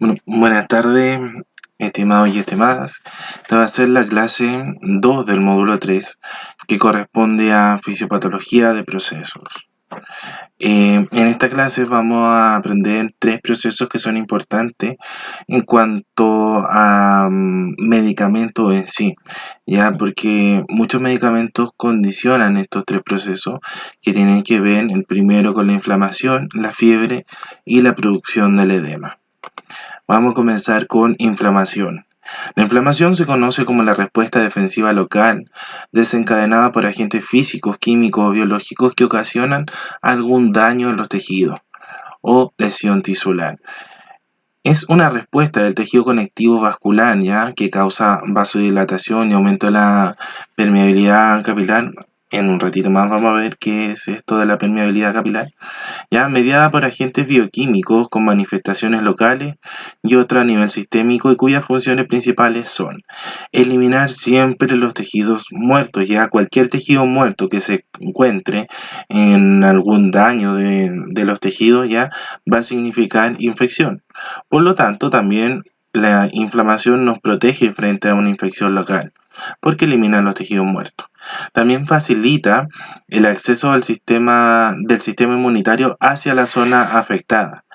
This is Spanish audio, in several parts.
Bueno, buenas tardes, estimados y estimadas. Esta va a ser la clase 2 del módulo 3, que corresponde a fisiopatología de procesos. En esta clase vamos a aprender tres procesos que son importantes en cuanto a medicamentos en sí, ya porque muchos medicamentos condicionan estos tres procesos que tienen que ver el primero con la inflamación, la fiebre y la producción del edema. Vamos a comenzar con inflamación. La inflamación se conoce como la respuesta defensiva local desencadenada por agentes físicos, químicos o biológicos que ocasionan algún daño en los tejidos o lesión tisular. Es una respuesta del tejido conectivo vascular, ¿ya? Que causa vasodilatación y aumento de la permeabilidad capilar. En un ratito más vamos a ver qué es esto de la permeabilidad capilar, ya mediada por agentes bioquímicos con manifestaciones locales y otra a nivel sistémico y cuyas funciones principales son eliminar siempre los tejidos muertos, ya cualquier tejido muerto que se encuentre en algún daño de los tejidos ya va a significar infección. Por lo tanto, también la inflamación nos protege frente a una infección local porque elimina los tejidos muertos. También facilita el acceso del sistema inmunitario hacia la zona afectada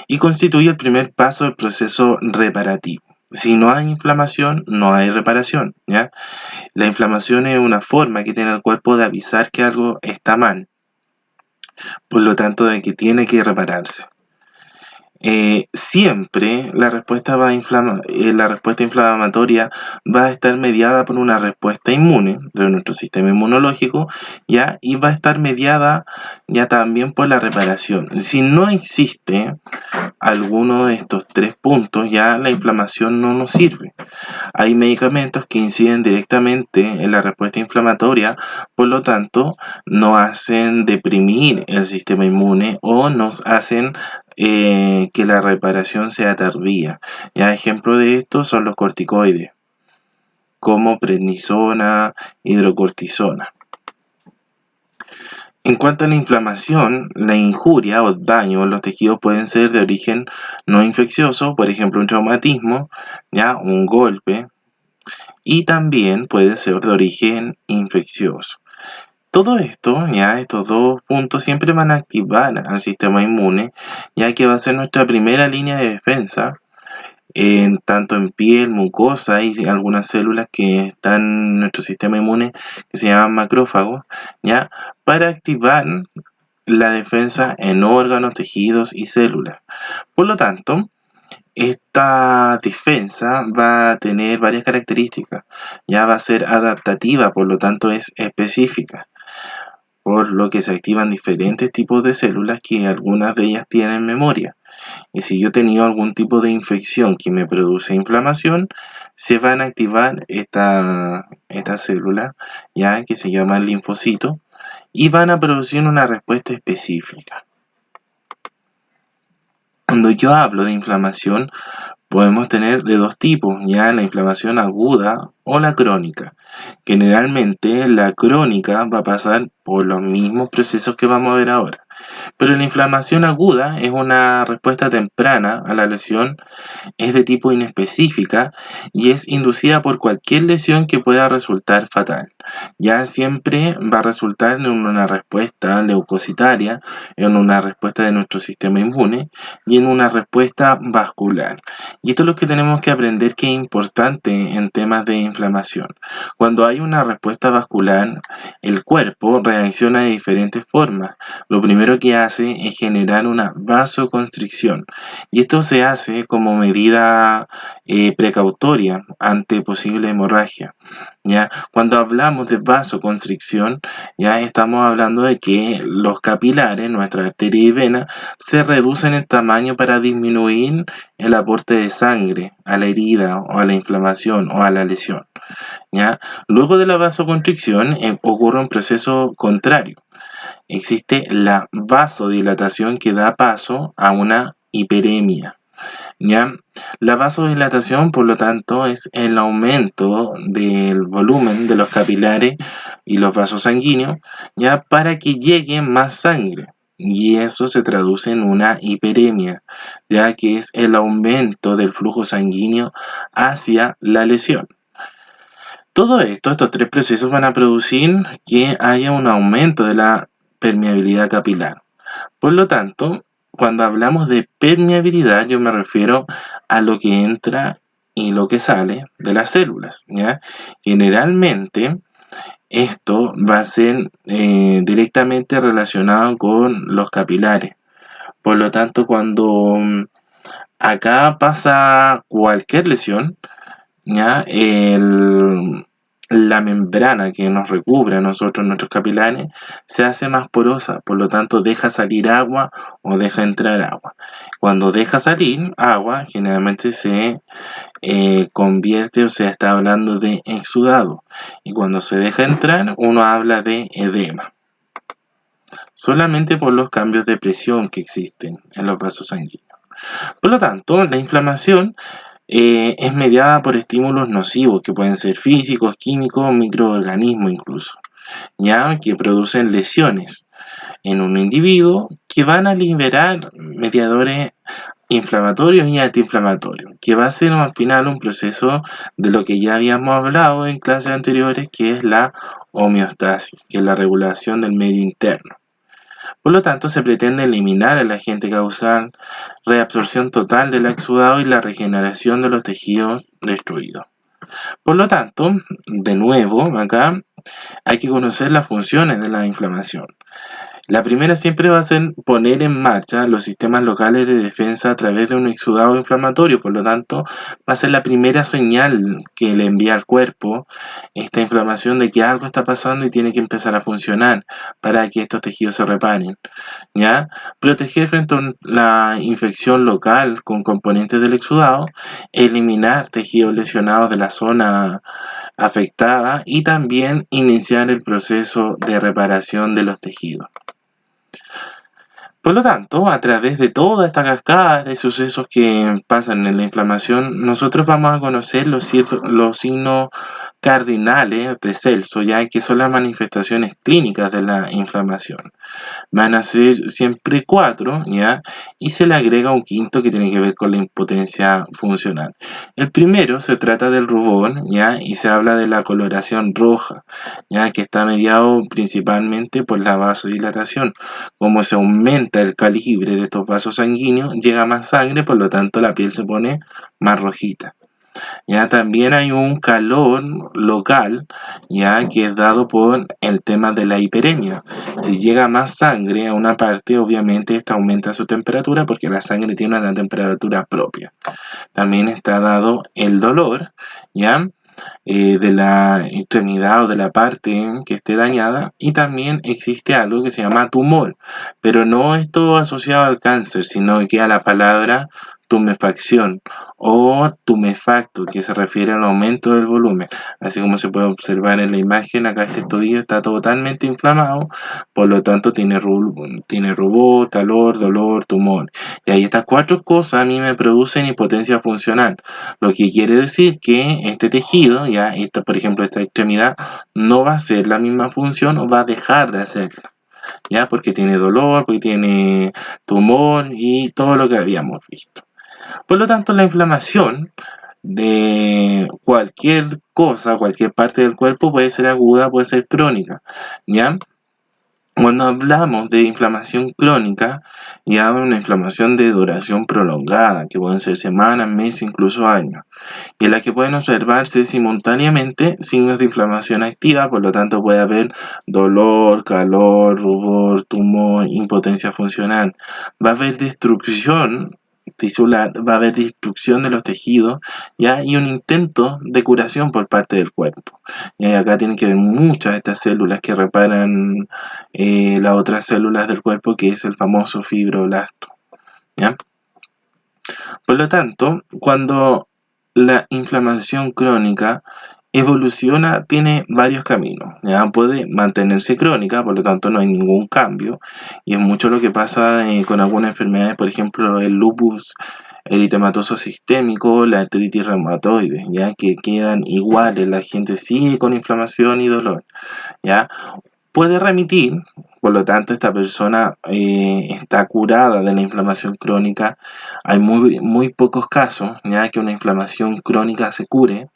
y constituye el primer paso del proceso reparativo. Si no hay inflamación, no hay reparación, ¿ya? La inflamación es una forma que tiene el cuerpo de avisar que algo está mal, por lo tanto de que tiene que repararse. Siempre la respuesta inflamatoria va a estar mediada por una respuesta inmune de nuestro sistema inmunológico, ¿ya? Y va a estar mediada ya también por la reparación. Si no existe alguno de estos tres puntos, ya la inflamación no nos sirve. Hay medicamentos que inciden directamente en la respuesta inflamatoria, por lo tanto, nos hacen deprimir el sistema inmune o nos hacen que la reparación sea tardía. Ya ejemplo de esto son los corticoides, como prednisona, hidrocortisona. En cuanto a la inflamación, la injuria o daño en los tejidos pueden ser de origen no infeccioso, por ejemplo un traumatismo, ya un golpe, y también puede ser de origen infeccioso. Todo esto, ya estos dos puntos siempre van a activar al sistema inmune, ya que va a ser nuestra primera línea de defensa, tanto en piel, mucosa y algunas células que están en nuestro sistema inmune que se llaman macrófagos, ya para activar la defensa en órganos, tejidos y células. Por lo tanto, esta defensa va a tener varias características, ya va a ser adaptativa, por lo tanto es específica, por lo que se activan diferentes tipos de células que algunas de ellas tienen memoria. Y si yo he tenido algún tipo de infección que me produce inflamación, se van a activar esta célula, ya que se llama linfocito, y van a producir una respuesta específica. Cuando yo hablo de inflamación, podemos tener de dos tipos, ya la inflamación aguda o la crónica. Generalmente la crónica va a pasar por los mismos procesos que vamos a ver ahora. Pero la inflamación aguda es una respuesta temprana a la lesión, es de tipo inespecífica y es inducida por cualquier lesión que pueda resultar fatal. Ya siempre va a resultar en una respuesta leucocitaria, en una respuesta de nuestro sistema inmune y en una respuesta vascular. Y esto es lo que tenemos que aprender que es importante en temas de inflamación. Cuando hay una respuesta vascular, el cuerpo reacciona de diferentes formas. Lo primero que hace es generar una vasoconstricción y esto se hace como medida precautoria ante posible hemorragia. ¿Ya? Cuando hablamos de vasoconstricción, ya estamos hablando de que los capilares, nuestra arteria y vena, se reducen en tamaño para disminuir el aporte de sangre a la herida o a la inflamación o a la lesión. ¿Ya? Luego de la vasoconstricción ocurre un proceso contrario. Existe la vasodilatación que da paso a una hiperemia. ¿Ya? La vasodilatación, por lo tanto, es el aumento del volumen de los capilares y los vasos sanguíneos, ¿ya? Para que llegue más sangre. y eso se traduce en una hiperemia, ya que es el aumento del flujo sanguíneo hacia la lesión. Todo esto, estos tres procesos van a producir que haya un aumento de la permeabilidad capilar. Por lo tanto, cuando hablamos de permeabilidad, yo me refiero a lo que entra y lo que sale de las células, ¿ya? Generalmente, esto va a ser directamente relacionado con los capilares. Por lo tanto, cuando acá pasa cualquier lesión, ¿ya? La membrana que nos recubre a nosotros, nuestros capilares, se hace más porosa, por lo tanto deja salir agua o deja entrar agua. Cuando deja salir agua, generalmente se convierte, o sea, está hablando de exudado. Y cuando se deja entrar, uno habla de edema. Solamente por los cambios de presión que existen en los vasos sanguíneos. Por lo tanto, la inflamación es mediada por estímulos nocivos que pueden ser físicos, químicos, microorganismos incluso, ya que producen lesiones en un individuo que van a liberar mediadores inflamatorios y antiinflamatorios, que va a ser al final un proceso de lo que ya habíamos hablado en clases anteriores, que es la homeostasis, que es la regulación del medio interno. Por lo tanto, se pretende eliminar el agente causal, reabsorción total del exudado y la regeneración de los tejidos destruidos. Por lo tanto, de nuevo, acá hay que conocer las funciones de la inflamación. La primera siempre va a ser poner en marcha los sistemas locales de defensa a través de un exudado inflamatorio, por lo tanto va a ser la primera señal que le envía al cuerpo esta inflamación de que algo está pasando y tiene que empezar a funcionar para que estos tejidos se reparen, ¿ya? Proteger frente a la infección local con componentes del exudado, eliminar tejidos lesionados de la zona afectada y también iniciar el proceso de reparación de los tejidos. Por lo tanto, a través de toda esta cascada de sucesos que pasan en la inflamación, nosotros vamos a conocer los signos cardinales de Celso, ya que son las manifestaciones clínicas de la inflamación. Van a ser siempre 4, ¿ya? Y se le agrega un quinto que tiene que ver con la impotencia funcional. El primero se trata del rubor, ¿ya? Y se habla de la coloración roja, ¿ya? Que está mediado principalmente por la vasodilatación. Como se aumenta el calibre de estos vasos sanguíneos, llega más sangre, por lo tanto la piel se pone más rojita. Ya también hay un calor local, ya que es dado por el tema de la hiperemia. Si llega más sangre a una parte, obviamente esta aumenta su temperatura porque la sangre tiene una temperatura propia. También está dado el dolor, ya de la extremidad o de la parte que esté dañada, y también existe algo que se llama tumor, pero no esto asociado al cáncer, sino que a la palabra tumefacción o tumefacto, que se refiere al aumento del volumen. Así como se puede observar en la imagen, acá este tobillo está totalmente inflamado, por lo tanto tiene rubor, calor, dolor, tumor. Y ahí estas 4 cosas a mí me producen impotencia funcional, lo que quiere decir que este tejido, ya esta, por ejemplo, esta extremidad, no va a hacer la misma función o va a dejar de hacerla, ya porque tiene dolor, porque tiene tumor y todo lo que habíamos visto. Por lo tanto, la inflamación de cualquier cosa, cualquier parte del cuerpo puede ser aguda, puede ser crónica, ¿ya? Cuando hablamos de inflamación crónica, ya una inflamación de duración prolongada, que pueden ser semanas, meses, incluso años, y en la que pueden observarse simultáneamente signos de inflamación activa, por lo tanto puede haber dolor, calor, rubor, tumor, impotencia funcional. Va a haber destrucción tisular, va a haber destrucción de los tejidos, ¿ya? Y un intento de curación por parte del cuerpo. Y acá tienen que ver muchas de estas células que reparan las otras células del cuerpo, que es el famoso fibroblasto, ¿ya? Por lo tanto, cuando la inflamación crónica evoluciona, tiene varios caminos, ¿ya? Puede mantenerse crónica, por lo tanto no hay ningún cambio, y es mucho lo que pasa con algunas enfermedades, por ejemplo el lupus eritematoso sistémico, la artritis reumatoide, ¿ya? Que quedan iguales, la gente sigue con inflamación y dolor, ¿ya? puede remitir, por lo tanto esta persona está curada de la inflamación crónica. Hay muy pocos casos ya que una inflamación crónica se cure.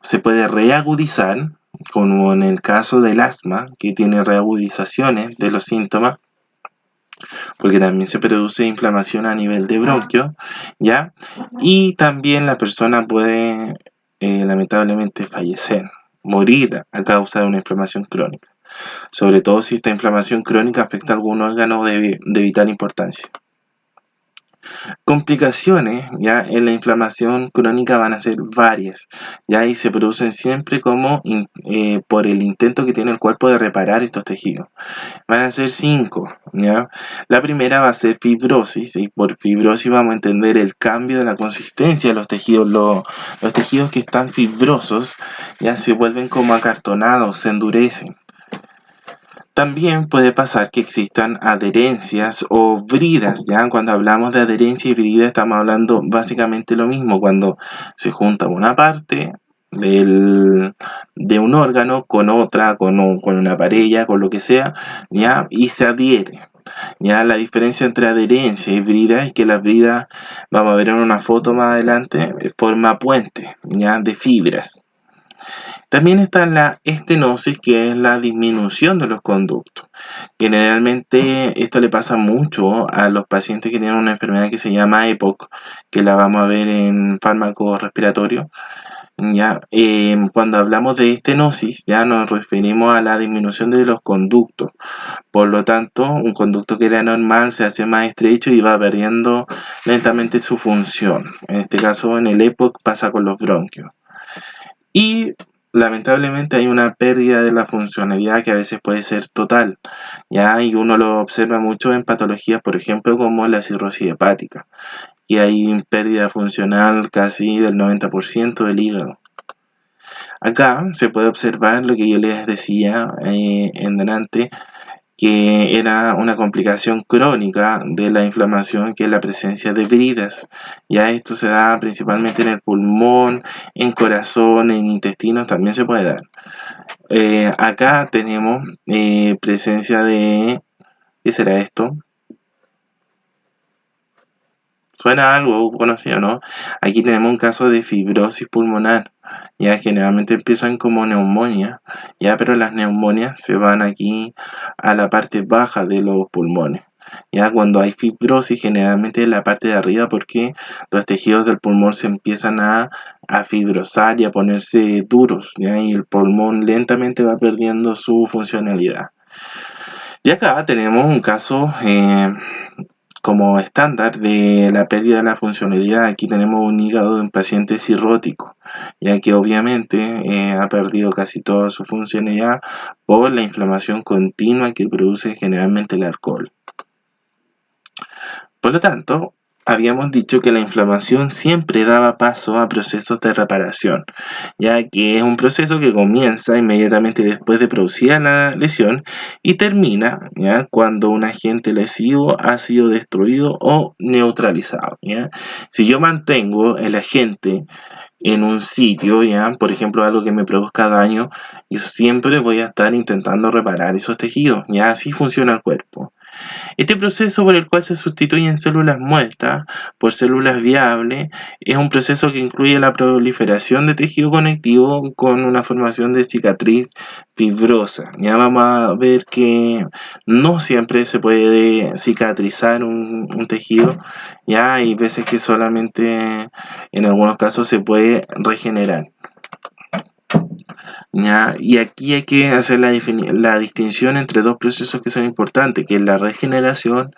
Se puede reagudizar, como en el caso del asma, que tiene reagudizaciones de los síntomas, porque también se produce inflamación a nivel de bronquio, ¿ya? Y también la persona puede lamentablemente fallecer, morir a causa de una inflamación crónica, sobre todo si esta inflamación crónica afecta a algún órgano de vital importancia. Complicaciones ya en la inflamación crónica van a ser varias, ya y se producen siempre como por el intento que tiene el cuerpo de reparar estos tejidos. Van a ser 5, ¿ya? La primera va a ser fibrosis, y por fibrosis vamos a entender el cambio de la consistencia de los tejidos. Los tejidos que están fibrosos ya se vuelven como acartonados, se endurecen. También puede pasar que existan adherencias o bridas, ¿ya? Cuando hablamos de adherencia y brida estamos hablando básicamente lo mismo, cuando se junta una parte de un órgano con otra, con una parella, con lo que sea, ¿ya? Y se adhiere. Ya la diferencia entre adherencia y brida es que las bridas, vamos a ver en una foto más adelante, forma puente, ¿ya? De fibras. También está la estenosis, que es la disminución de los conductos. Generalmente esto le pasa mucho a los pacientes que tienen una enfermedad que se llama EPOC, que la vamos a ver en fármacos respiratorios. Ya, cuando hablamos de estenosis, ya nos referimos a la disminución de los conductos. Por lo tanto, un conducto que era normal se hace más estrecho y va perdiendo lentamente su función. En este caso, en el EPOC pasa con los bronquios. Y lamentablemente hay una pérdida de la funcionalidad que a veces puede ser total, ¿ya? Y uno lo observa mucho en patologías, por ejemplo, como la cirrosis hepática, que hay pérdida funcional casi del 90% del hígado. Acá se puede observar lo que yo les decía en delante, que era una complicación crónica de la inflamación, que es la presencia de bridas. Ya esto se da principalmente en el pulmón, en corazón, en intestinos también se puede dar. Acá tenemos presencia de... ¿Qué será esto? Suena algo conocido, ¿no? Aquí tenemos un caso de fibrosis pulmonar. Ya generalmente empiezan como neumonía, ya, pero las neumonias se van aquí a la parte baja de los pulmones. Ya cuando hay fibrosis, generalmente en la parte de arriba, porque los tejidos del pulmón se empiezan a fibrosar y a ponerse duros, ¿ya? Y el pulmón lentamente va perdiendo su funcionalidad. Y acá tenemos un caso como estándar de la pérdida de la funcionalidad. Aquí tenemos un hígado de un paciente cirrótico, ya que obviamente ha perdido casi toda su funcionalidad por la inflamación continua que produce generalmente el alcohol. Por lo tanto, habíamos dicho que la inflamación siempre daba paso a procesos de reparación, ya que es un proceso que comienza inmediatamente después de producida la lesión y termina, ¿ya?, cuando un agente lesivo ha sido destruido o neutralizado, ¿ya? Si yo mantengo el agente en un sitio, ¿ya?, por ejemplo, algo que me produzca daño, yo siempre voy a estar intentando reparar esos tejidos, ¿ya? Así funciona el cuerpo. Este proceso, por el cual se sustituyen células muertas por células viables, es un proceso que incluye la proliferación de tejido conectivo con una formación de cicatriz fibrosa. Ya vamos a ver que no siempre se puede cicatrizar un tejido, ya hay veces que solamente en algunos casos se puede regenerar. ¿Ya? Y aquí hay que hacer la distinción entre dos procesos que son importantes, que es la regeneración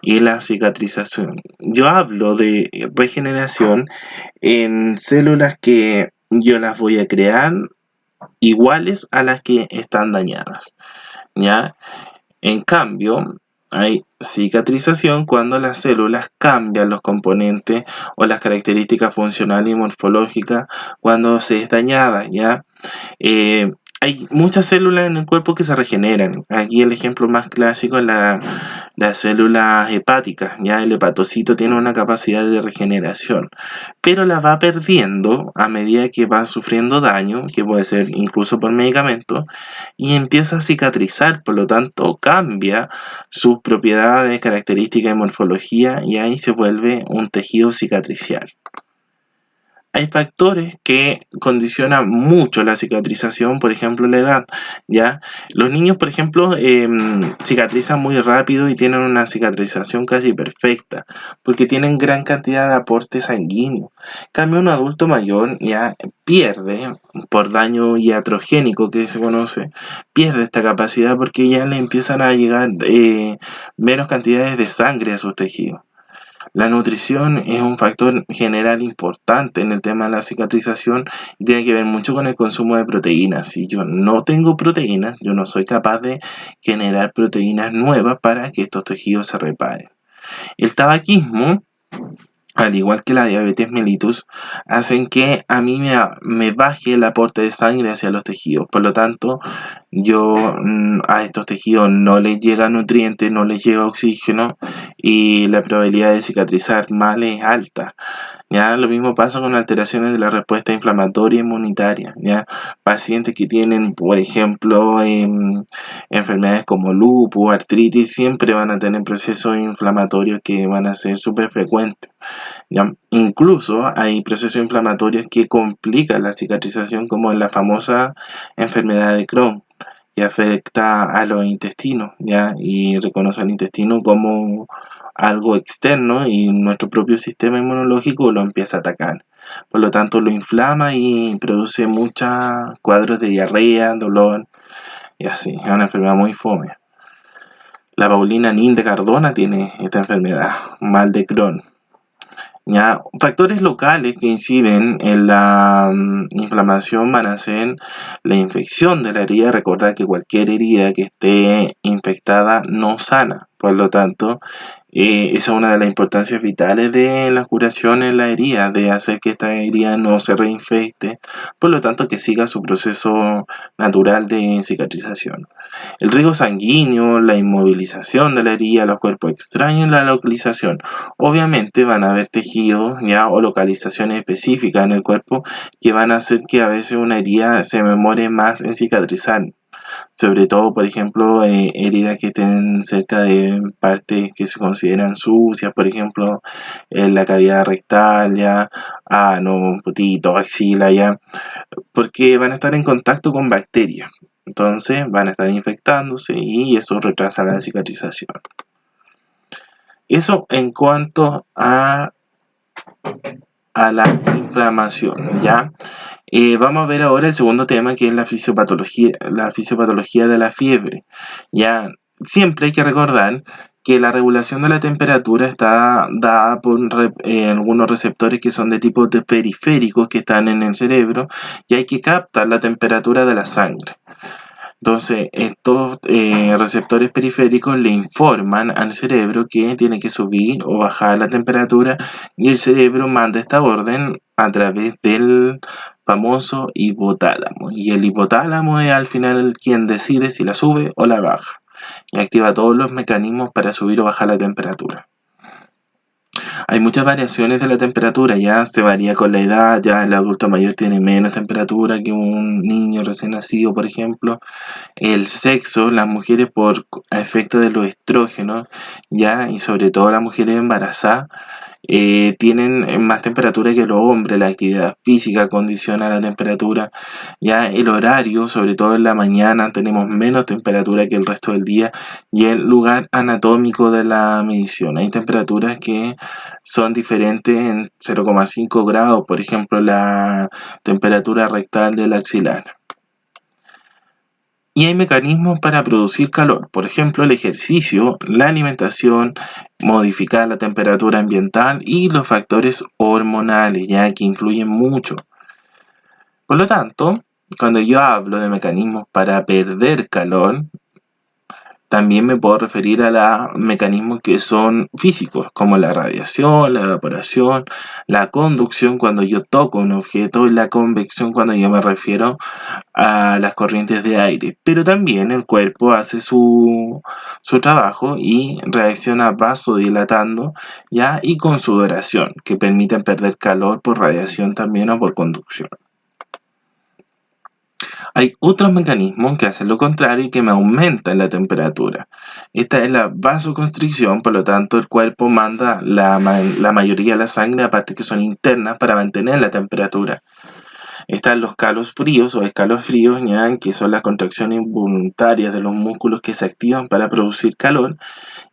y la cicatrización. Yo hablo de regeneración en células que yo las voy a crear iguales a las que están dañadas, ¿ya? En cambio, hay cicatrización cuando las células cambian los componentes o las características funcionales y morfológicas cuando se es dañada, ¿ya? hay muchas células en el cuerpo que se regeneran. Aquí el ejemplo más clásico es las células hepáticas. Ya el hepatocito tiene una capacidad de regeneración, pero la va perdiendo a medida que va sufriendo daño, que puede ser incluso por medicamentos, y empieza a cicatrizar, por lo tanto cambia sus propiedades, características y morfología, y ahí se vuelve un tejido cicatricial. Hay factores que condicionan mucho la cicatrización, por ejemplo, la edad, ¿ya? Los niños, por ejemplo, cicatrizan muy rápido y tienen una cicatrización casi perfecta, porque tienen gran cantidad de aporte sanguíneo. En cambio, un adulto mayor ya pierde, por daño iatrogénico que se conoce, pierde esta capacidad porque ya le empiezan a llegar menos cantidades de sangre a sus tejidos. La nutrición es un factor general importante en el tema de la cicatrización y tiene que ver mucho con el consumo de proteínas. Si yo no tengo proteínas, yo no soy capaz de generar proteínas nuevas para que estos tejidos se reparen. El tabaquismo, al igual que la diabetes mellitus, hacen que a mí me baje el aporte de sangre hacia los tejidos. Por lo tanto, yo a estos tejidos no les llega nutrientes, no les llega oxígeno y la probabilidad de cicatrizar mal es alta. ¿Ya? Lo mismo pasa con alteraciones de la respuesta inflamatoria e inmunitaria. ¿Ya? Pacientes que tienen, por ejemplo, enfermedades como lupus, artritis, siempre van a tener procesos inflamatorios que van a ser súper frecuentes. ¿Ya? Incluso hay procesos inflamatorios que complican la cicatrización, como en la famosa enfermedad de Crohn, que afecta a los intestinos, ¿ya? Y reconoce al intestino como algo externo y nuestro propio sistema inmunológico lo empieza a atacar. Por lo tanto, lo inflama y produce muchos cuadros de diarrea, dolor y así. Es una enfermedad muy fome. La Paulina Nin de Cardona tiene esta enfermedad, mal de Crohn. ¿Ya? Factores locales que inciden en la inflamación van a ser la infección de la herida. Recordad que cualquier herida que esté infectada no sana. Por lo tanto, esa es una de las importancias vitales de la curación en la herida, de hacer que esta herida no se reinfecte, por lo tanto que siga su proceso natural de cicatrización. El riego sanguíneo, la inmovilización de la herida, los cuerpos extraños, la localización. Obviamente van a haber tejidos ya o localizaciones específicas en el cuerpo que van a hacer que a veces una herida se demore más en cicatrizar. Sobre todo, por ejemplo, heridas que estén cerca de partes que se consideran sucias, por ejemplo, en la cavidad rectal, ya, ano, potito, axila, ya, porque van a estar en contacto con bacterias. Entonces van a estar infectándose y eso retrasa la cicatrización. Eso en cuanto a la inflamación, ¿ya? Vamos a ver ahora el segundo tema, que es la fisiopatología de la fiebre. Ya, siempre hay que recordar que la regulación de la temperatura está dada por algunos receptores que son de tipo periféricos que están en el cerebro y hay que captar la temperatura de la sangre. Entonces, estos receptores periféricos le informan al cerebro que tiene que subir o bajar la temperatura y el cerebro manda esta orden a través del famoso hipotálamo. Y el hipotálamo es al final quien decide si la sube o la baja y activa todos los mecanismos para subir o bajar la temperatura. Hay muchas variaciones de la temperatura, ya se varía con la edad, ya el adulto mayor tiene menos temperatura que un niño recién nacido, por ejemplo. El sexo, las mujeres por efecto de los estrógenos, ya, y sobre todo las mujeres embarazadas, tienen más temperatura que los hombres. La actividad física condiciona la temperatura, ya el horario, sobre todo en la mañana, tenemos menos temperatura que el resto del día, y el lugar anatómico de la medición. Hay temperaturas que son diferentes en 0,5 grados, por ejemplo, la temperatura rectal del axilar. Y hay mecanismos para producir calor, por ejemplo, el ejercicio, la alimentación, modificar la temperatura ambiental y los factores hormonales, ya que influyen mucho. Por lo tanto, cuando yo hablo de mecanismos para perder calor, También me puedo referir a los mecanismos que son físicos, como la radiación, la evaporación, la conducción cuando yo toco un objeto y la convección cuando yo me refiero a las corrientes de aire. Pero también el cuerpo hace su trabajo y reacciona vasodilatando, ¿ya? Y con sudoración, que permiten perder calor por radiación también o por conducción. Hay otros mecanismos que hacen lo contrario y que me aumentan la temperatura. Esta es la vasoconstricción, por lo tanto el cuerpo manda la mayoría de la sangre a partes que son internas para mantener la temperatura. Están los calos fríos o escalofríos, ¿ya? Que son las contracciones involuntarias de los músculos que se activan para producir calor.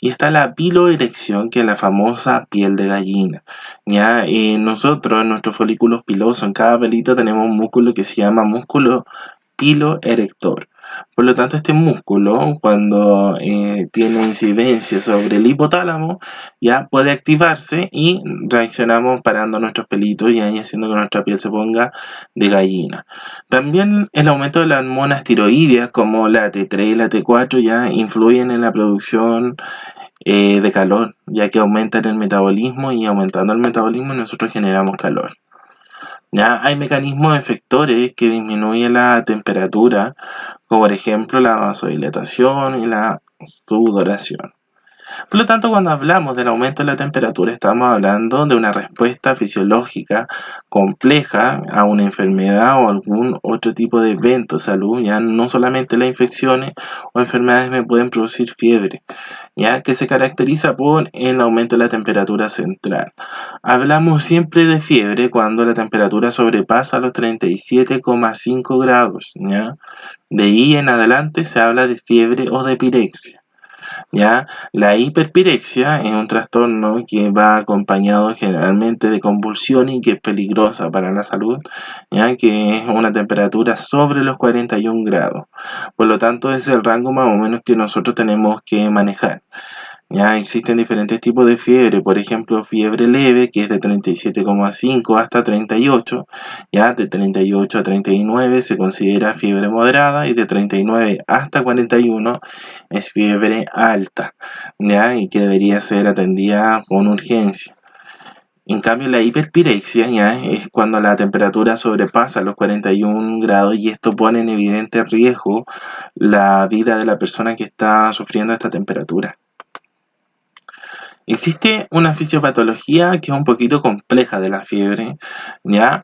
Y está la piloerección, que es la famosa piel de gallina. ¿Ya? Nosotros, en nuestros folículos pilosos, en cada pelito tenemos un músculo que se llama músculo piloerector. Por lo tanto, este músculo, cuando tiene incidencia sobre el hipotálamo, ya puede activarse y reaccionamos parando nuestros pelitos y ahí haciendo que nuestra piel se ponga de gallina. También el aumento de las hormonas tiroideas, como la T3 y la T4, ya influyen en la producción de calor, ya que aumentan el metabolismo y aumentando el metabolismo nosotros generamos calor. Ya hay mecanismos efectores que disminuyen la temperatura, como por ejemplo la vasodilatación y la sudoración. Por lo tanto, cuando hablamos del aumento de la temperatura, estamos hablando de una respuesta fisiológica compleja a una enfermedad o algún otro tipo de evento de salud. Ya no solamente las infecciones o enfermedades me pueden producir fiebre, ya que se caracteriza por el aumento de la temperatura central. Hablamos siempre de fiebre cuando la temperatura sobrepasa los 37,5 grados, ¿ya? De ahí en adelante se habla de fiebre o de pirexia. ¿Ya? La hiperpirexia es un trastorno que va acompañado generalmente de convulsiones y que es peligrosa para la salud, ¿ya? Que es una temperatura sobre los 41 grados. Por lo tanto, es el rango más o menos que nosotros tenemos que manejar. Ya existen diferentes tipos de fiebre, por ejemplo, fiebre leve, que es de 37,5 hasta 38, ya de 38 a 39 se considera fiebre moderada y de 39 hasta 41 es fiebre alta, ya, y que debería ser atendida con urgencia. En cambio, la hiperpirexia ya es cuando la temperatura sobrepasa los 41 grados y esto pone en evidente riesgo la vida de la persona que está sufriendo esta temperatura. Existe una fisiopatología que es un poquito compleja de la fiebre, ¿ya?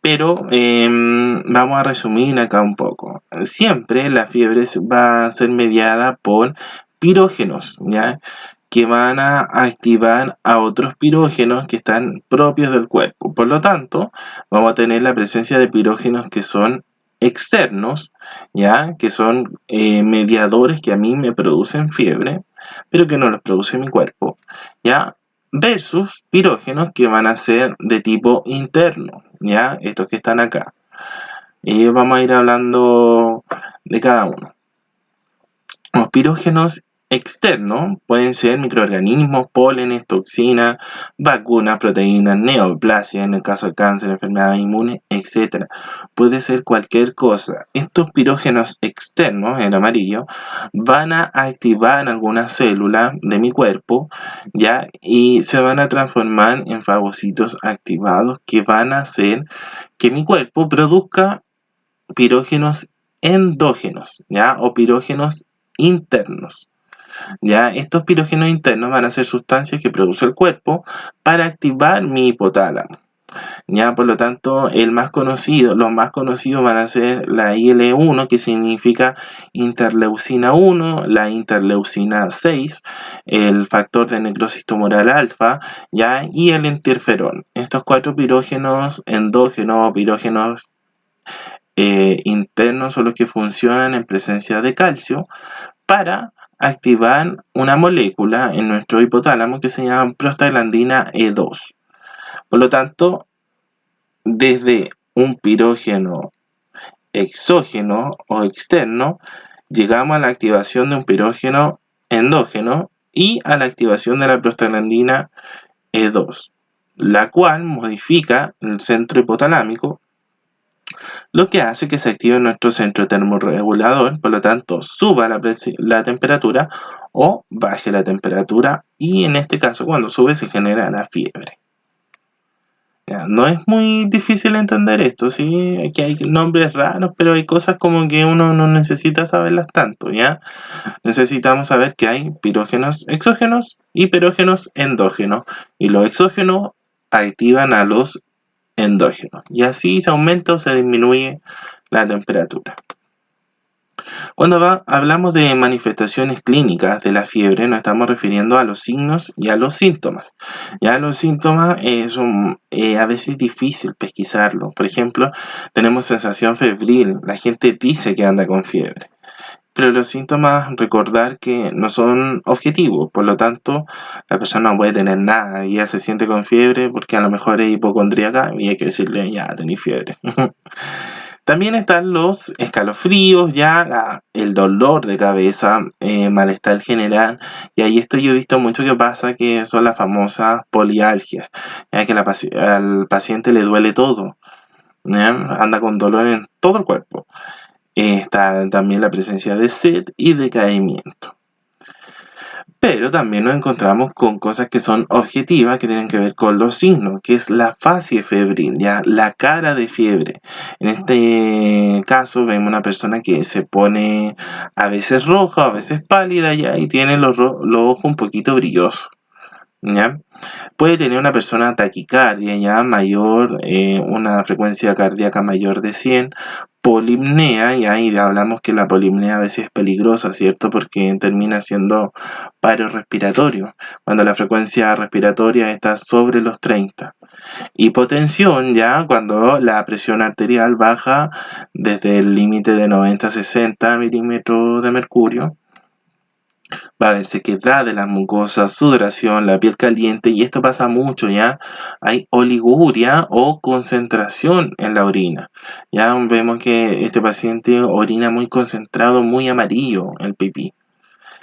Pero vamos a resumir acá un poco. Siempre la fiebre va a ser mediada por pirógenos, ¿ya? Que van a activar a otros pirógenos que están propios del cuerpo. Por lo tanto, vamos a tener la presencia de pirógenos que son externos, ¿ya? Que son mediadores que a mí me producen fiebre, pero que no los produce mi cuerpo, ¿ya? Versus pirógenos que van a ser de tipo interno, ¿ya? Estos que están acá. Y vamos a ir hablando de cada uno. Los pirógenos externos pueden ser microorganismos, pólenes, toxinas, vacunas, proteínas, neoplasias, en el caso del cáncer, enfermedades inmunes, etc. Puede ser cualquier cosa. Estos pirógenos externos, en amarillo, van a activar algunas células de mi cuerpo, ¿ya? Y se van a transformar en fagocitos activados que van a hacer que mi cuerpo produzca pirógenos endógenos, ¿ya? O pirógenos internos. Ya, estos pirógenos internos van a ser sustancias que produce el cuerpo para activar mi hipotálamo. Ya, por lo tanto, los más conocidos van a ser la IL-1, que significa interleucina 1, la interleucina 6, el factor de necrosis tumoral alfa, ya, y el interferón. Estos cuatro pirógenos endógenos o pirógenos internos son los que funcionan en presencia de calcio para activar una molécula en nuestro hipotálamo que se llama prostaglandina E2. Por lo tanto, desde un pirógeno exógeno o externo, llegamos a la activación de un pirógeno endógeno y a la activación de la prostaglandina E2, la cual modifica el centro hipotalámico lo que hace que se active nuestro centro termorregulador, por lo tanto suba la temperatura o baje la temperatura, y en este caso cuando sube se genera la fiebre. Ya, no es muy difícil entender esto, sí, aquí hay nombres raros, pero hay cosas como que uno no necesita saberlas tanto, ¿ya? Necesitamos saber que hay pirógenos exógenos y pirógenos endógenos, y los exógenos activan a los endógenos, y así se aumenta o se disminuye la temperatura. Cuando hablamos de manifestaciones clínicas de la fiebre, nos estamos refiriendo a los signos y a los síntomas. Ya los síntomas son a veces difícil pesquisarlos. Por ejemplo, tenemos sensación febril, la gente dice que anda con fiebre. Pero los síntomas, recordar que no son objetivos, por lo tanto, la persona no puede tener nada y ya se siente con fiebre porque a lo mejor es hipocondríaca y hay que decirle, ya, tenés fiebre. También están los escalofríos, ya el dolor de cabeza, malestar general, y ahí esto yo he visto mucho que pasa, que son las famosas polialgias, ya que al paciente le duele todo, ¿ya? Anda con dolor en todo el cuerpo. Está también la presencia de sed y decaimiento. Pero también nos encontramos con cosas que son objetivas, que tienen que ver con los signos, que es la facie febril, ya la cara de fiebre. En este caso vemos una persona que se pone a veces roja, a veces pálida, ya, y tiene los ojos un poquito brillosos, ¿ya? Puede tener una persona taquicardia ya mayor, una frecuencia cardíaca mayor de 100, polipnea, y ahí hablamos que la polipnea a veces es peligrosa, ¿cierto? Porque termina siendo paro respiratorio, cuando la frecuencia respiratoria está sobre los 30. Hipotensión, ya cuando la presión arterial baja desde el límite de 90 a 60 milímetros de mercurio. Va a haber sequedad de las mucosas, sudoración, la piel caliente, y esto pasa mucho, ¿ya? Hay oliguria o concentración en la orina. Ya vemos que este paciente orina muy concentrado, muy amarillo el pipí.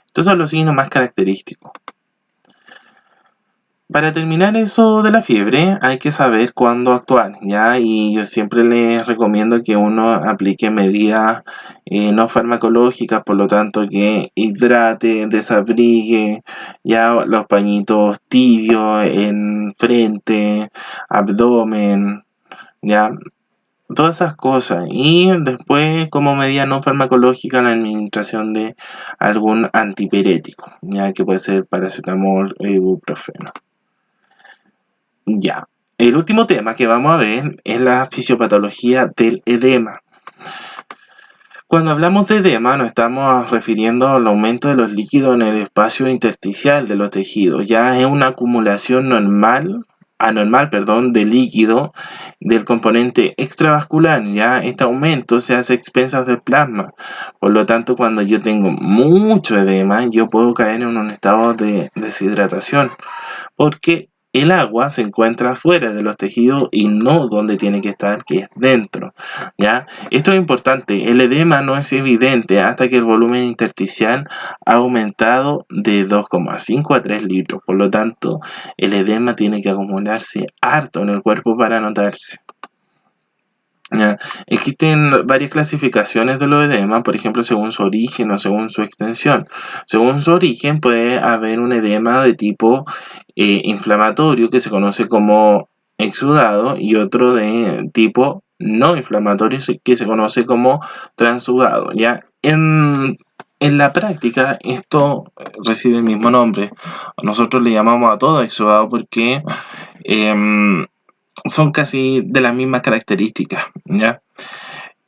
Estos son los signos más característicos. Para terminar eso de la fiebre, hay que saber cuándo actuar, ¿ya? Y yo siempre les recomiendo que uno aplique medidas no farmacológicas, por lo tanto que hidrate, desabrigue, ya los pañitos tibios en frente, abdomen, ya, todas esas cosas. Y después, como medida no farmacológica, la administración de algún antipirético, ya que puede ser paracetamol o ibuprofeno. Ya. El último tema que vamos a ver es la fisiopatología del edema. Cuando hablamos de edema nos estamos refiriendo al aumento de los líquidos en el espacio intersticial de los tejidos. Ya es una acumulación anormal, de líquido del componente extravascular. Ya este aumento se hace a expensas del plasma. Por lo tanto, cuando yo tengo mucho edema, yo puedo caer en un estado de deshidratación, porque el agua se encuentra fuera de los tejidos y no donde tiene que estar, que es dentro, ¿ya? Esto es importante. El edema no es evidente hasta que el volumen intersticial ha aumentado de 2,5 a 3 litros. Por lo tanto, el edema tiene que acumularse harto en el cuerpo para notarse. ¿Ya? Existen varias clasificaciones de los edemas, por ejemplo, según su origen o según su extensión. Según su origen puede haber un edema de tipo inflamatorio, que se conoce como exudado, y otro de tipo no inflamatorio, que se conoce como transudado. ¿Ya? En la práctica esto recibe el mismo nombre. Nosotros le llamamos a todo exudado porque son casi de las mismas características, ¿ya?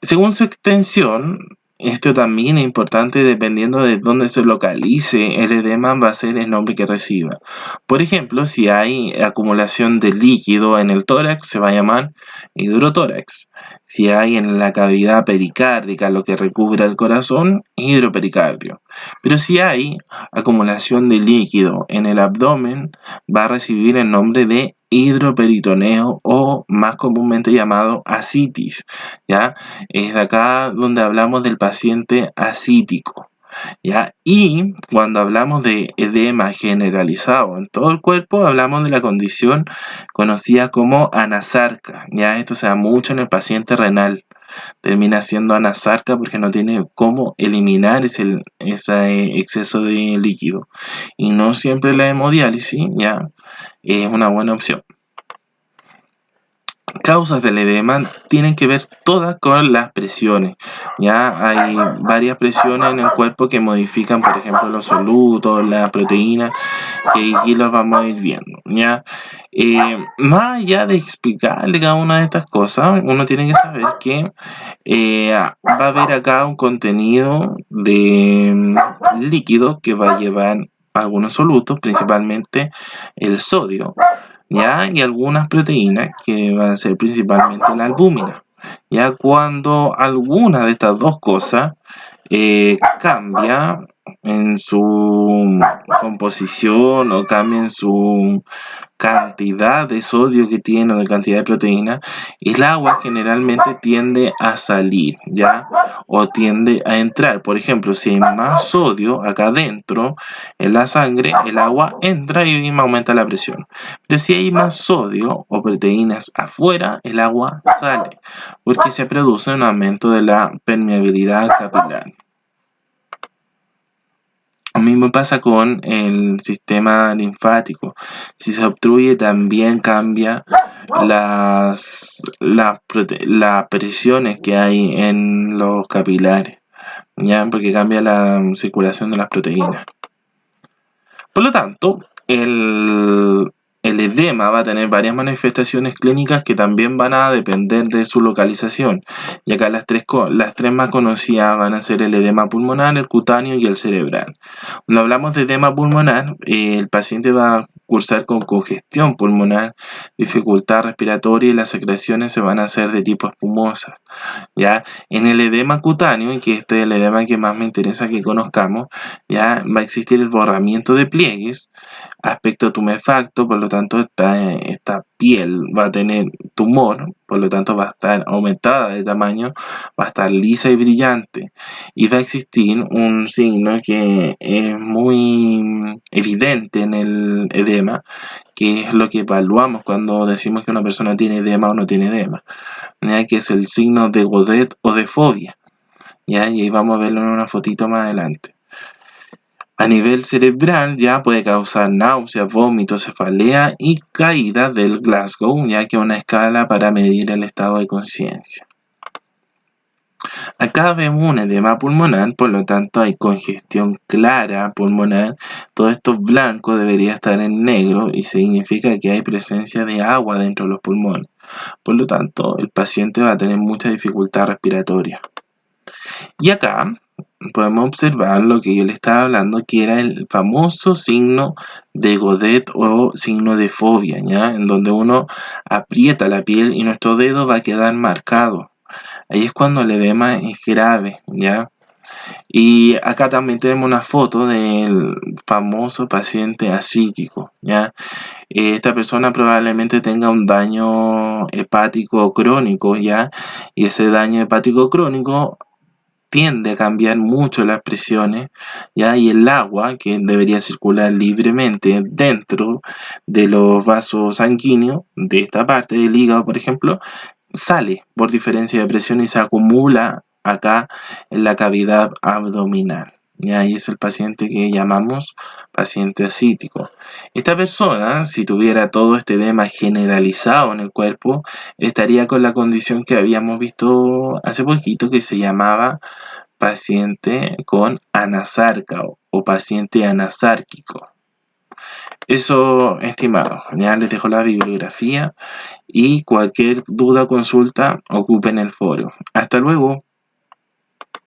Según su extensión, esto también es importante, dependiendo de dónde se localice el edema, va a ser el nombre que reciba. Por ejemplo, si hay acumulación de líquido en el tórax, se va a llamar hidrotórax. Si hay en la cavidad pericárdica, lo que recubra el corazón, hidropericardio. Pero si hay acumulación de líquido en el abdomen, va a recibir el nombre de hidroperitoneo, o más comúnmente llamado ascitis, ¿ya? Es de acá donde hablamos del paciente ascítico, ¿ya? Y cuando hablamos de edema generalizado en todo el cuerpo, hablamos de la condición conocida como anasarca, ¿ya? Esto se da mucho en el paciente renal, termina siendo anasarca porque no tiene cómo eliminar ese exceso de líquido. Y no siempre la hemodiálisis ya es una buena opción. Causas del edema tienen que ver todas con las presiones. Ya hay varias presiones en el cuerpo que modifican, por ejemplo, los solutos, las proteínas, que aquí los vamos a ir viendo. ¿Ya? Más allá de explicarle cada una de estas cosas, uno tiene que saber que va a haber acá un contenido de líquido que va a llevar algunos solutos, principalmente el sodio, ¿ya? Y algunas proteínas que van a ser principalmente la albúmina. Ya cuando alguna de estas dos cosas cambia en su composición o cambia en su cantidad de sodio que tiene o de cantidad de proteína, el agua generalmente tiende a salir, ¿ya? O tiende a entrar. Por ejemplo, si hay más sodio acá adentro en la sangre, el agua entra y aumenta la presión. Pero si hay más sodio o proteínas afuera, el agua sale, porque se produce un aumento de la permeabilidad capilar. Lo mismo pasa con el sistema linfático. Si se obstruye, también cambia las presiones que hay en los capilares, ¿ya? Porque cambia la circulación de las proteínas. Por lo tanto, el edema va a tener varias manifestaciones clínicas que también van a depender de su localización. Y acá las tres más conocidas van a ser el edema pulmonar, el cutáneo y el cerebral. Cuando hablamos de edema pulmonar, el paciente va a cursar con congestión pulmonar, dificultad respiratoria y las secreciones se van a hacer de tipo espumosa. ¿Ya? En el edema cutáneo, que este es el edema que más me interesa que conozcamos, ya va a existir el borramiento de pliegues, aspecto tumefacto, por lo tanto esta piel va a tener tumor, por lo tanto va a estar aumentada de tamaño, va a estar lisa y brillante, y va a existir un signo que es muy evidente en el edema, que es lo que evaluamos cuando decimos que una persona tiene edema o no tiene edema, ¿ya? Que es el signo de Godet o de fobia, ¿ya? Y ahí vamos a verlo en una fotito más adelante. A nivel cerebral ya puede causar náuseas, vómitos, cefalea y caída del Glasgow, ya que es una escala para medir el estado de conciencia. Acá vemos un edema pulmonar, por lo tanto hay congestión clara pulmonar. Todo esto blanco debería estar en negro y significa que hay presencia de agua dentro de los pulmones. Por lo tanto, el paciente va a tener mucha dificultad respiratoria. Y acá podemos observar lo que yo le estaba hablando, que era el famoso signo de Godet o signo de fobia, ¿ya? En donde uno aprieta la piel y nuestro dedo va a quedar marcado. Ahí es cuando el edema es grave, ¿ya? Y acá también tenemos una foto del famoso paciente ascítico, ¿ya? Esta persona probablemente tenga un daño hepático crónico, ¿ya? Y ese daño hepático crónico tiende a cambiar mucho las presiones, ¿ya? Y el agua, que debería circular libremente dentro de los vasos sanguíneos, de esta parte del hígado, por ejemplo, sale por diferencia de presión y se acumula acá en la cavidad abdominal. Y ahí es el paciente que llamamos paciente ascítico. Esta persona, si tuviera todo este edema generalizado en el cuerpo, estaría con la condición que habíamos visto hace poquito, que se llamaba paciente con anasarca o paciente anasárquico. Eso, estimado, ya les dejo la bibliografía y cualquier duda o consulta ocupen el foro. Hasta luego.